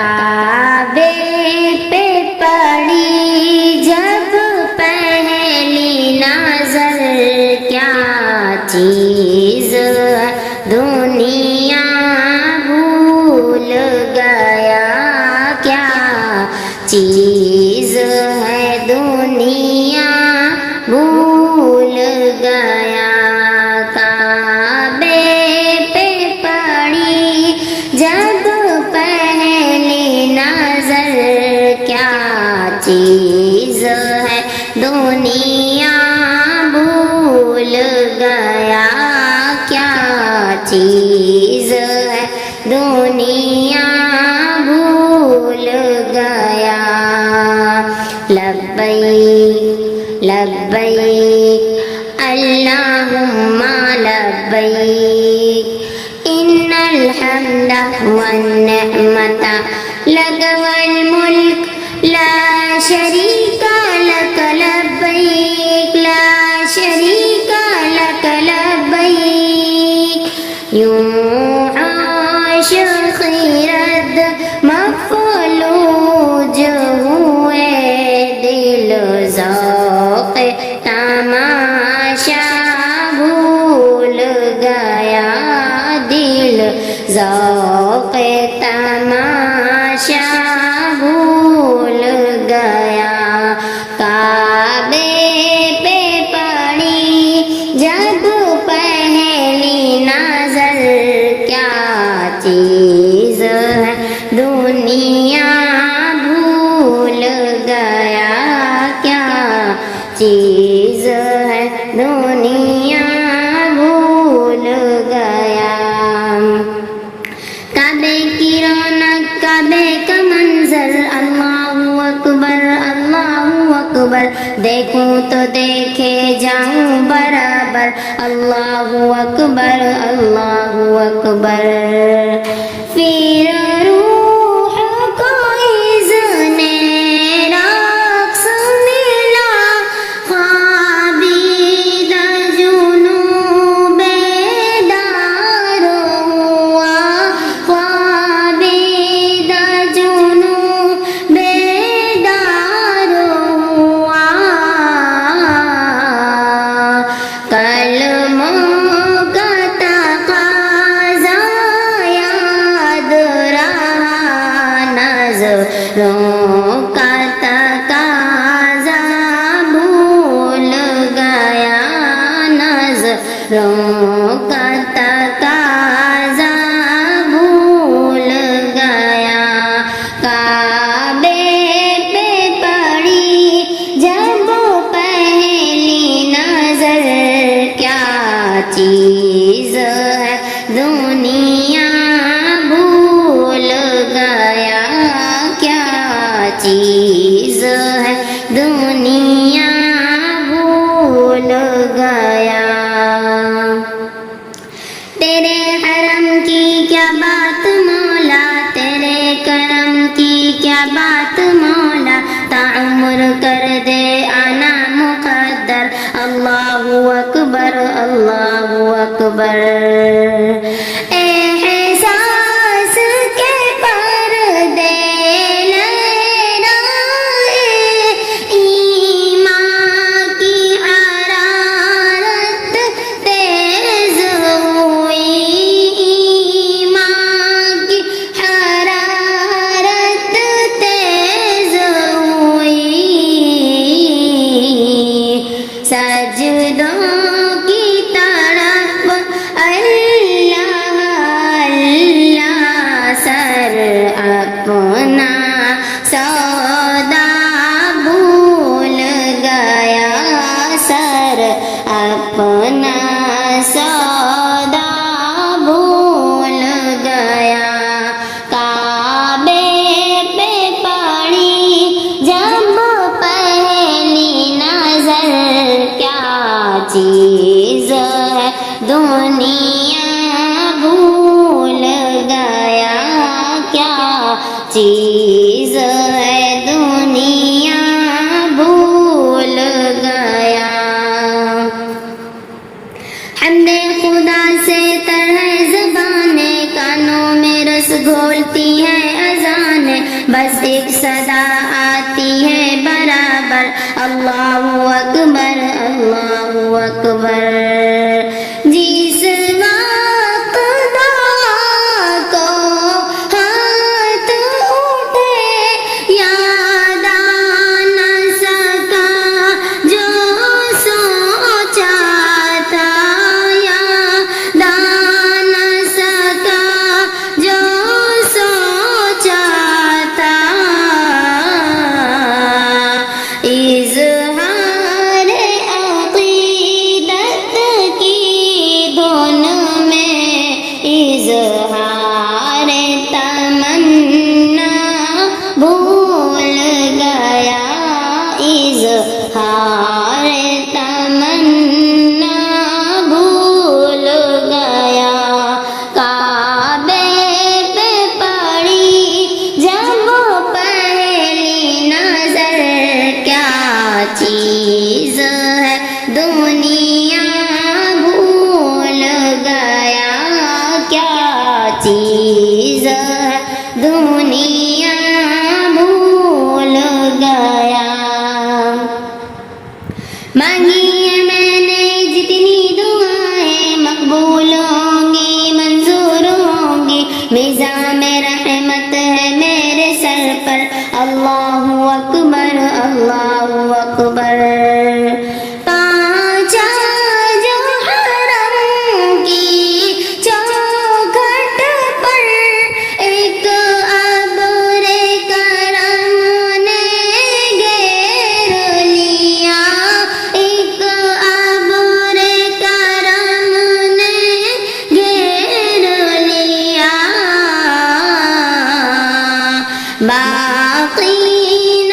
کعبے پہ پڑی جب پہلی نظر کیا چیز ہے دنیا بھول گیا کیا چیز ہے دنیا بھول گیا کعبے پہ پڑی جب پہلی نظر کیا چیز ہے دنیا بھول گیا کیا چیز ہے دنیا بھول گیا لبیک لبیک اللہم لبیک ان الحمد والنعمت لک والملک لا شریک لک لبیک لا شریک لک لبیک یوں عاشق رد مفلوج ہوئے دل ذوق تماشا بھول گیا دل ذوق تماشا بھول گیا کعبے پہ پڑی جب پہلی نظر کیا چیز ہے دنیا بھول گیا کیا چیز ہے دنیا بھول گیا کعبے کی رونق کعبے کا منظر اللہ اکبر دیکھوں تو دیکھے جاؤں برابر اللہ اکبر پھر روح کو اذن رقص ملا خوابید جنوں بیدار ہوا خوابید جنوں بیدار ہوا کلموں کا تقاضا یاد رہا نظروں کا تقاضا بھول گیا نظروں کا تقاضا بھول گیا کعبے پہ پڑی جب پہلی نظر کیا چیز ہے دنیا بھول گیا کیا چیز ہے دنیا بھول گیا تیرے حرم کی کیا بات مولا تیرے کرم کی کیا بات مولا تعمر کر دے آنا مقدر اللہ اکبر احساس کے پردے لہرائے ایمان کی حرارت تیز ہوئی ایمان کی حرارت تیز ہوئی سجدوں کی طرف اللہ اللہ سر اپنا سودا بھول گیا سر اپنا سودا بھول گیا کعبے پہ پڑی جب پہلی نظر کیا چیز ہے دنیا بھول گیا کیا چیز ہے دنیا بھول گیا حمد خدا سے طرح زبانیں کانوں میں رس گھولتی ہے اذانیں بس ایک صدا آتی ہے برابر اللہ اکبر اللہ اکبر جس وقت دعا کو ہاتھ اٹھے یاد آ نہ سکا جو سوچا تھا یاد آ نہ سکا جو سوچا تھا اظہار عقیدت کی دھن میں اظہار تمنا بھول گیا اظہار تمنا بھول گیا کعبے پہ پڑی جب پہلی نظر کیا چیز ہے دنیا بھول گیا کیا چیز ہے دنیا بھول گیا مانگی ہے میں نے جتنی دعائیں مقبول ہوں گی منظور ہوں گی میزان میں رحمت ہے میرے سر پر اللہ اکبر اللہ اکبر پانچا جو حرم کی چوکھٹ پر ایک ابر کرم نے گھیر لیا ایک ابر کرم نے گھیر لیا باقی